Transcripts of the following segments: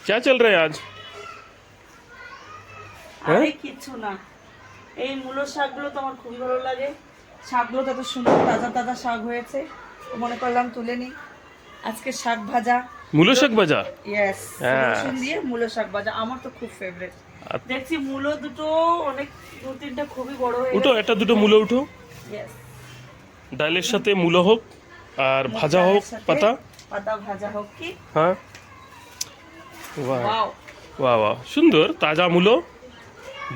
क्या चल रहा है आज? আরে কিছু না, এই মূলো শাকগুলো তো আমার খুবই ভালো লাগে। শাকগুলো তো এত সুন্দর তাজা তাজা শাক হয়েছে, মনে করলাম তুলে নিই। আজকে শাক ভাজা, মূলো শাক ভাজা। ইয়েস, হ্যাঁ। রসুন দিয়ে মূলো শাক ভাজা আমার তো খুব ফেভারিট। দেখছি মূলো দুটো অনেক, দু তিনটা খুবই বড় হয়ে উঠো, গেছে। একটা দুটো মূলো উঠো। ইয়েস, ডালের সাথে মূলো হোক আর ভাজা হোক, পাতা পাতা ভাজা হোক কি। হ্যাঁ। বাহ ওয়াও, বাহ বাহ, সুন্দর তাজা মূলো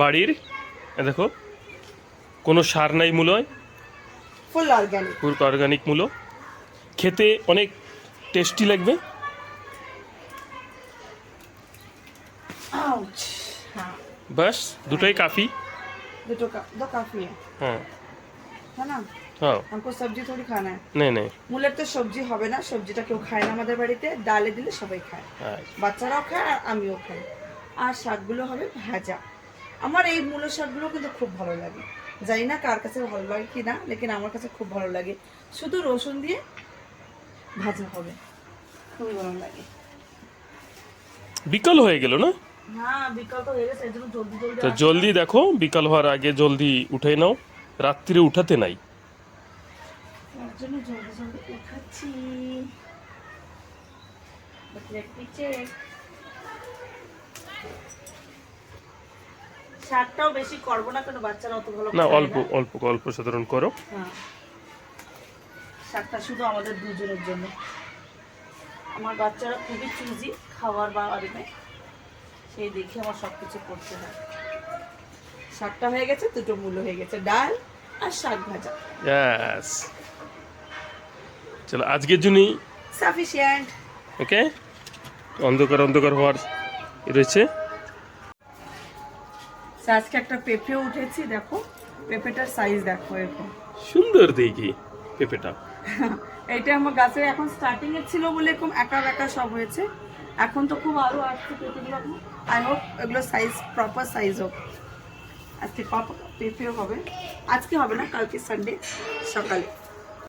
বাড়ির। এ দেখো, কোনো সার নাই মূলোয়, ফুল অর্গানিক। পুরো অর্গানিক মূলো, খেতে অনেক টেস্টি লাগবে। আউচ, হ্যাঁ বাস দুটোই কাফি। दो काफी হ্যাঁ है ना। হ্যাঁ, हमको सब्जी थोड़ी खाना है। নেই নেই। মূলের তো সবজি হবে না, সবজিটা কেউ খায় না আমাদের বাড়িতে, ডালে দিলে সবাই খায়, হ্যাঁ, বাচ্চারাও খায় আর আমিও খাই। আর শাকগুলো হবে ভাজা। আমার এই মূলো শাকগুলো কিন্তু খুব ভালো লাগে, জানি না কার কাছে ভালো লাগে কি না, লেকিন আমার কাছে খুব ভালো লাগে। শুধু রসুন দিয়ে ভাজা হবে, খুবই ভালো লাগে। বিকাল হয়ে গেল না? হ্যাঁ, বিকাল তো হয়ে গেছে, এই জন্য জলদি জলদি তো জলদি দেখো, বিকাল হওয়ার আগে জলদি উঠে নাও, রাত্রিরে উঠাতে নাই। তার জন্য জলদি জলদি উঠাচ্ছি। But let me check. শাকটাও বেশি করবো না, কারণ বাচ্চারা অত ভালো না, খায় অল্প অল্প অল্প সাধারণ করো। হ্যাঁ, শাকটা শুধু আমাদের দুজনের জন্য। আমার বাচ্চারা খুবই চুজি খাওয়ার বাড়িতে, সেই দেখে আমার সবকিছু করতে হয়। শাকটা হয়ে গেছে, দুটো মূলো হয়ে গেছে, ডাল আর শাক ভাজা ইয়েস, চলো আজকের জন্যই সাফিসিয়েন্ট। ওকে। অন্ধকার অন্ধকার হওয়ার রয়েছে। আজকে একটা পেঁপেও উঠেছি, দেখো পেঁপেটার সাইজ দেখো এরকম সুন্দর দেখি পেঁপেটা। এইটা আমার গাছে এখন স্টার্টিং এর ছিল বলে এরকম একা একা সব হয়েছে, এখন তো খুব আরো আসছে পেঁপেগুলো। আই হোপ এগুলো সাইজ প্রপার সাইজ হোক। আজকে পেঁপেও হবে, আজকে হবে না, কালকে সানডে সকালে।